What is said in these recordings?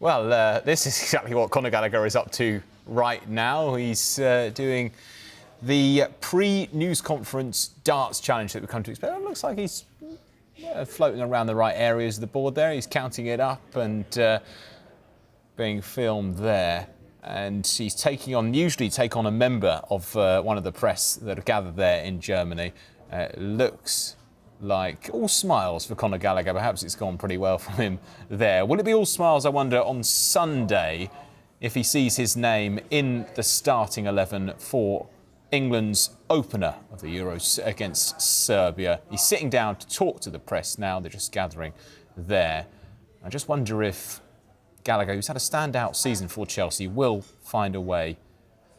Well, this is exactly what Conor Gallagher is up to right now. He's doing the pre-news conference darts challenge that we've come to expect. It looks like he's floating around the right areas of the board there. He's counting it up and being filmed there. And he's usually take on a member of one of the press that are gathered there in Germany. It looks like all smiles for Conor Gallagher. Perhaps it's gone pretty well for him there. Will it be all smiles, I wonder, on Sunday if he sees his name in the starting 11 for England's opener of the Euros against Serbia? He's sitting down to talk to the press now. They're just gathering there. I just wonder if Gallagher, who's had a standout season for Chelsea, will find a way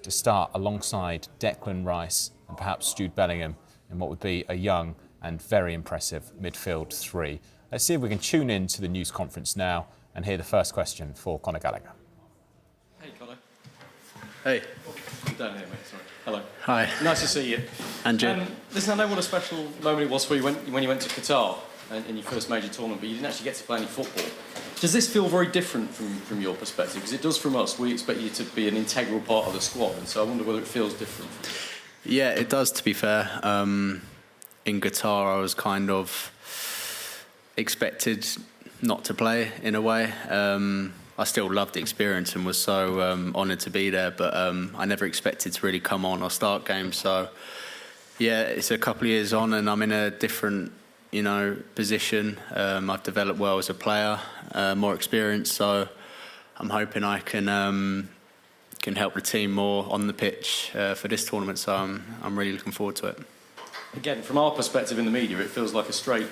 to start alongside Declan Rice and perhaps Jude Bellingham in what would be a young and very impressive midfield three. Let's see if we can tune in to the news conference now and hear the first question for Conor Gallagher. Hey, Conor. Hey. Down here, mate. Sorry. Hello. Hi. Nice to see you. And you. Listen, I know what a special moment it was for you when you went to Qatar in your first major tournament, but you didn't actually get to play any football. Does this feel very different from your perspective? Because it does from us. We expect you to be an integral part of the squad, and so I wonder whether it feels different. Yeah, it does, to be fair. In Qatar, I was kind of expected not to play, in a way. I still loved the experience and was so honoured to be there, but I never expected to really come on or start games. So, yeah, it's a couple of years on and I'm in a different, position. I've developed well as a player, more experience, so I'm hoping I can help the team more on the pitch for this tournament, so I'm really looking forward to it. Again, from our perspective in the media, it feels like a straight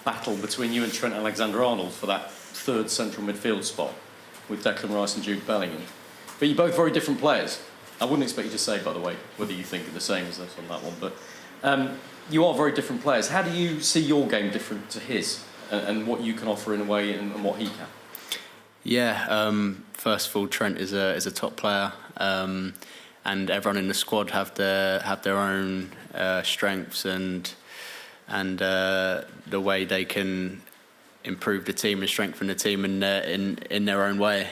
battle between you and Trent Alexander-Arnold for that third central midfield spot with Declan Rice and Jude Bellingham. But you're both very different players. I wouldn't expect you to say, by the way, whether you think the same as us on that one, but you are very different players. How do you see your game different to his and what you can offer in a way and what he can? Yeah, first of all, Trent is a top player, and everyone in the squad have their own strengths and the way they can improve the team and strengthen the team in their own way.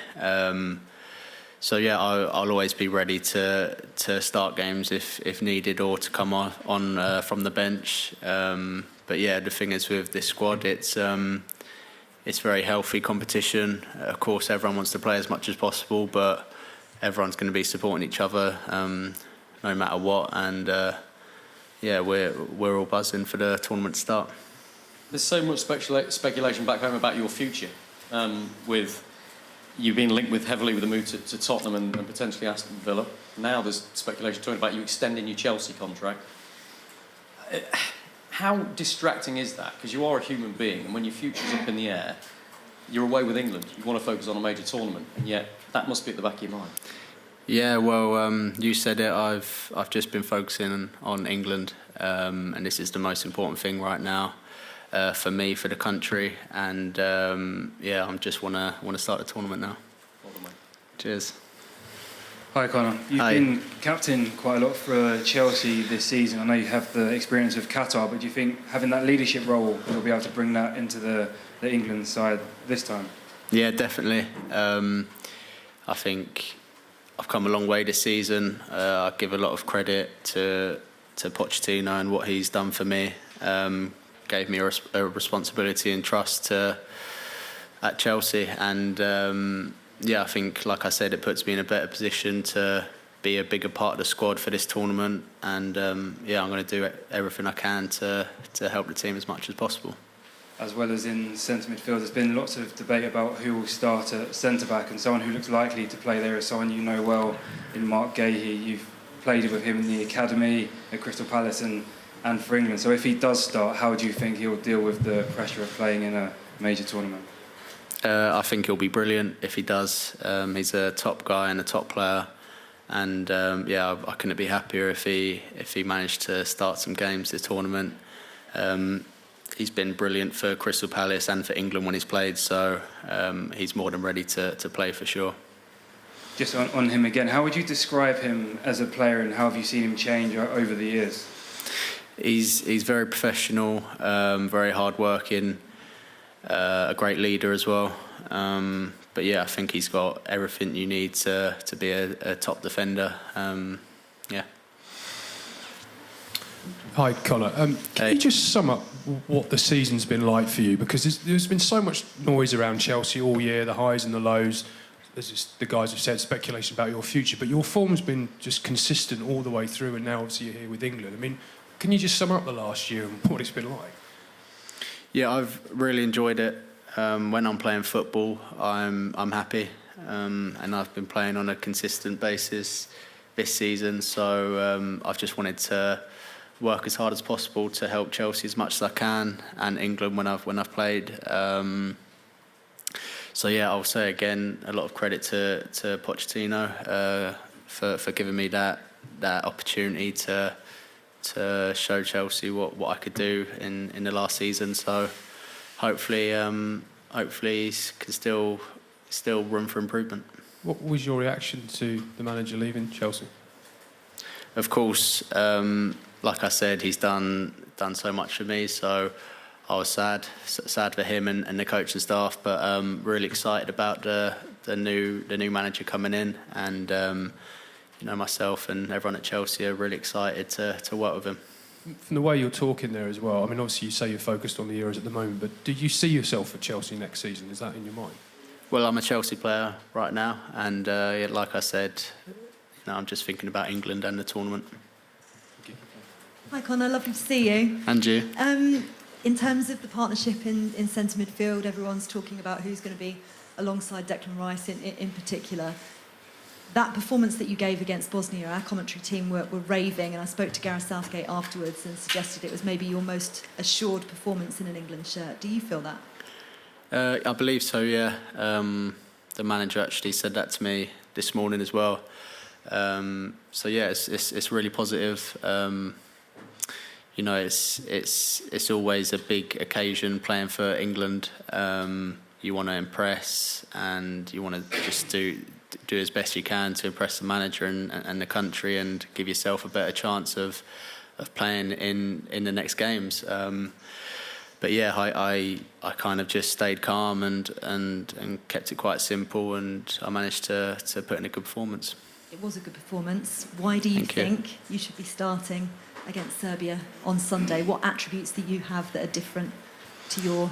So yeah, I'll always be ready to start games if needed or to come on from the bench. But yeah, the thing is with this squad, it's very healthy competition. Of course, everyone wants to play as much as possible, but everyone's going to be supporting each other no matter what. And yeah, we're all buzzing for the tournament to start. There's so much speculation back home about your future, with you being linked heavily with a move to Tottenham and potentially Aston Villa. Now there's speculation talking about you extending your Chelsea contract. How distracting is that? Because you are a human being, and when your future's up in the air, you're away with England. You want to focus on a major tournament, and yet that must be at the back of your mind. Yeah, well, you said it. I've just been focusing on England, and this is the most important thing right now for me, for the country, and yeah, I just want to start the tournament now. Well done, mate. Cheers. Hi Conor, you've been captain quite a lot for Chelsea this season. I know you have the experience of Qatar, but do you think having that leadership role, you'll be able to bring that into the England side this time? Yeah, definitely. I think I've come a long way this season. I give a lot of credit to Pochettino and what he's done for me. Gave me a responsibility and trust at Chelsea, and yeah, I think, like I said, it puts me in a better position to be a bigger part of the squad for this tournament, and yeah, I'm going to do everything I can to help the team as much as possible. As well as in centre midfield, there's been lots of debate about who will start at centre-back, and someone who looks likely to play there is someone you know well in Mark Gahey. You've played with him in the academy at Crystal Palace and for England. So if he does start, how do you think he'll deal with the pressure of playing in a major tournament? I think he'll be brilliant if he does. He's a top guy and a top player, and yeah, I couldn't be happier if he managed to start some games this tournament. He's been brilliant for Crystal Palace and for England when he's played, so he's more than ready to play for sure. Just on him again, how would you describe him as a player, and how have you seen him change over the years? He's very professional, very hard-working, a great leader as well. But yeah, I think he's got everything you need to be a top defender. Yeah. Hi, Conor. Can you just sum up what the season's been like for you? Because there's been so much noise around Chelsea all year, the highs and the lows. As the guys have said, speculation about your future. But your form's been just consistent all the way through, and now obviously you're here with England. I mean, can you just sum up the last year and what it's been like? Yeah, I've really enjoyed it. When I'm playing football, I'm happy, and I've been playing on a consistent basis this season. So I've just wanted to work as hard as possible to help Chelsea as much as I can, and England when I've played. So yeah, I'll say again, a lot of credit to Pochettino for giving me that opportunity to show Chelsea what I could do in the last season. So hopefully can still room for improvement. What was your reaction to the manager leaving Chelsea? Of course, like I said, he's done so much for me. So I was sad for him and the coaching staff, but really excited about the new manager coming in, and myself and everyone at Chelsea are really excited to work with him. From the way you're talking there as well, I mean, obviously you say you're focused on the Euros at the moment, but do you see yourself at Chelsea next season? Is that in your mind? Well, I'm a Chelsea player right now, and like I said, I'm just thinking about England and the tournament. Hi Conor, lovely to see you. And you? In terms of the partnership in centre midfield, everyone's talking about who's going to be alongside Declan Rice in particular. That performance that you gave against Bosnia, our commentary team were raving, and I spoke to Gareth Southgate afterwards and suggested it was maybe your most assured performance in an England shirt. Do you feel that? I believe so, yeah. The manager actually said that to me this morning as well. So yeah, it's really positive. It's always a big occasion playing for England. You want to impress, and you want to just do as best you can to impress the manager and the country, and give yourself a better chance of playing in the next games. But yeah, I kind of just stayed calm and kept it quite simple, and I managed to put in a good performance. It was a good performance. Why do you think you should be starting against Serbia on Sunday? What attributes do you have that are different to your,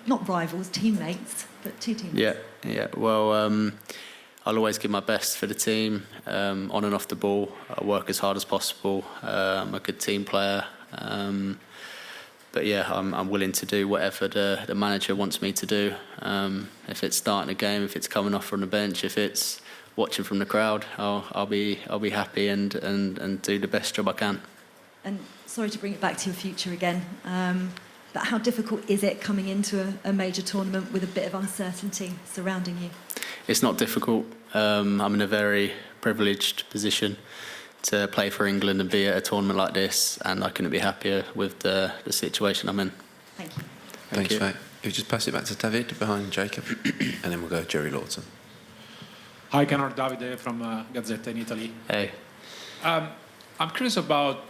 not rivals, teammates, but two teammates? Yeah. Well, I'll always give my best for the team, on and off the ball. I work as hard as possible. I'm a good team player. But yeah, I'm willing to do whatever the manager wants me to do. If it's starting a game, if it's coming off from the bench, if it's watching from the crowd, I'll be happy and do the best job I can. And sorry to bring it back to your future again, but how difficult is it coming into a major tournament with a bit of uncertainty surrounding you? It's not difficult. I'm in a very privileged position to play for England and be at a tournament like this, and I couldn't be happier with the situation I'm in. Thank you. Thanks, mate. If you just pass it back to David behind Jacob, and then we'll go Jerry Lawton. Hi, Conor, Davide from Gazzetta in Italy. Hey. I'm curious about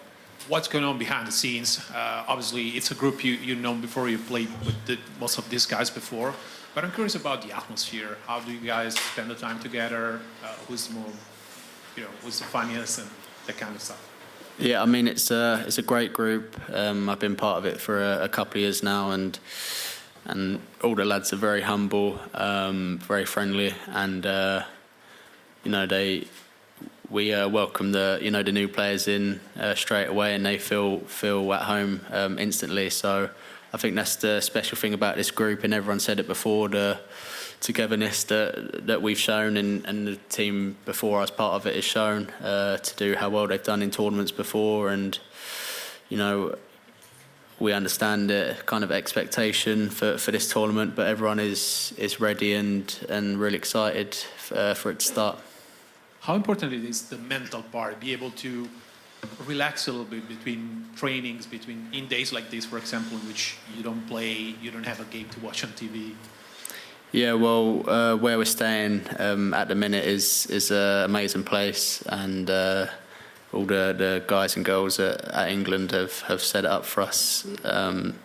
what's going on behind the scenes. Obviously, it's a group you've known before, you played with most of these guys before. But I'm curious about the atmosphere. How do you guys spend the time together? Who's more, who's the funniest and that kind of stuff? Yeah, I mean, it's a great group. I've been part of it for a couple of years now, and all the lads are very humble, very friendly, and we welcome the new players in straight away, and they feel at home instantly. So I think that's the special thing about this group, and everyone said it before, the togetherness that we've shown, and the team before us, part of it, is shown to do how well they've done in tournaments before, and we understand the kind of expectation for this tournament, but everyone is ready and really excited for it to start. How important it is the mental part, be able to relax a little bit between trainings, in days like this, for example, in which you don't play, you don't have a game to watch on TV? Yeah, well, where we're staying at the minute is an amazing place, and all the guys and girls at England have set it up for us.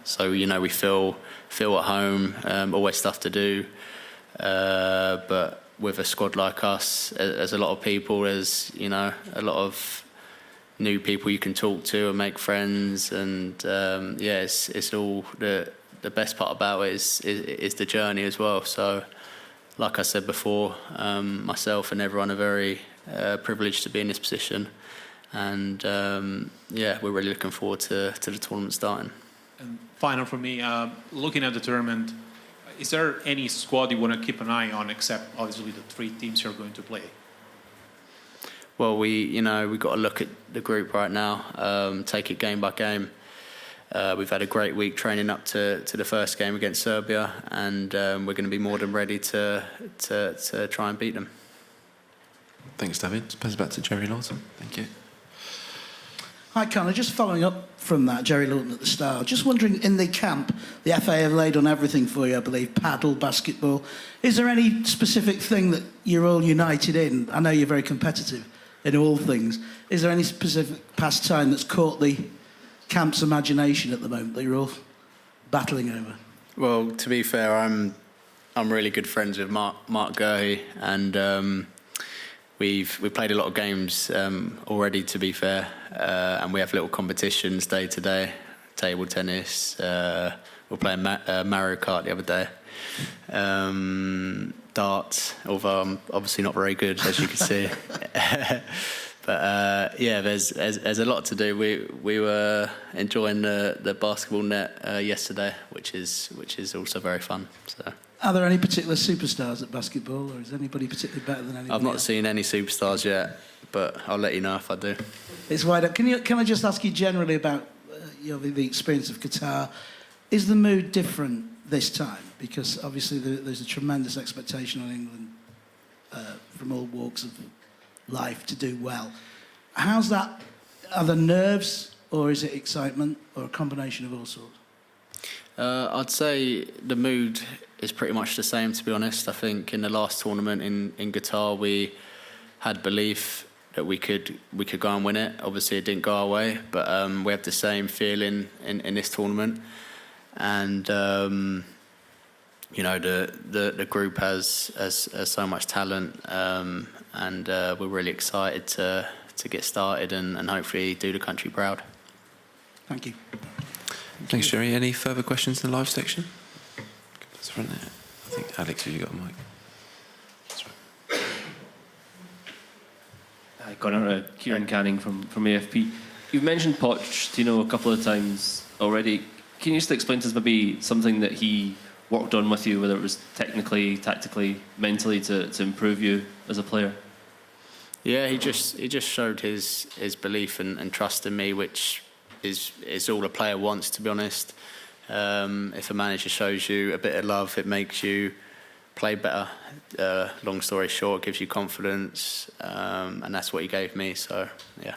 So we feel at home. Always stuff to do, but with a squad like us, there's a lot of people. There's a lot of new people you can talk to and make friends, and it's all the best part about it is the journey as well. So, like I said before, myself and everyone are very privileged to be in this position, and we're really looking forward to the tournament starting. And final for me, looking at the tournament, is there any squad you want to keep an eye on, except obviously the 3 teams you're going to play? Well, we've got to look at the group right now, take it game by game. We've had a great week training up to the first game against Serbia, and we're going to be more than ready to try and beat them. Thanks, David. Pass it back to Jerry Lawton. Thank you. Hi, Conor. Just following up from that, Jerry Lawton at the start. Just wondering, in the camp, the FA have laid on everything for you, I believe, paddle, basketball. Is there any specific thing that you're all united in? I know you're very competitive in all things. Is there any specific pastime that's caught the camp's imagination at the moment that you're all battling over? Well, to be fair, I'm really good friends with Mark Gallagher, and we've played a lot of games already, to be fair, and we have little competitions day to day, table tennis. We're playing Mario Kart the other day, darts, although I'm obviously not very good, as you can see. But there's a lot to do. We were enjoying the basketball net yesterday, which is also very fun. So. Are there any particular superstars at basketball, or is anybody particularly better than anybody I've not else? seen any superstars yet, but I'll let you know if I do. It's wide up. Can I just ask you generally about the experience of Qatar? Is the mood different this time? Because obviously there's a tremendous expectation on England from all walks of life to do well. How's that? Are there nerves, or is it excitement, or a combination of all sorts? I'd say the mood is pretty much the same, to be honest. I think in the last tournament in Qatar, we had belief that we could go and win it. Obviously, it didn't go our way, but we have the same feeling in this tournament. And the group has so much talent, and we're really excited to get started and hopefully do the country proud. Thank you. Thanks, Jerry. Any further questions in the live section? That's front there. I think Alex, have you got a mic? Hi, Conor. Kieran Canning from AFP. You've mentioned Pochettino a couple of times already. Can you just explain to us maybe something that he worked on with you, whether it was technically, tactically, mentally, to improve you as a player? Yeah, he just showed his belief and trust in me, which is all a player wants, to be honest. If a manager shows you a bit of love, it makes you play better. Long story short, it gives you confidence, and that's what he gave me. So, yeah.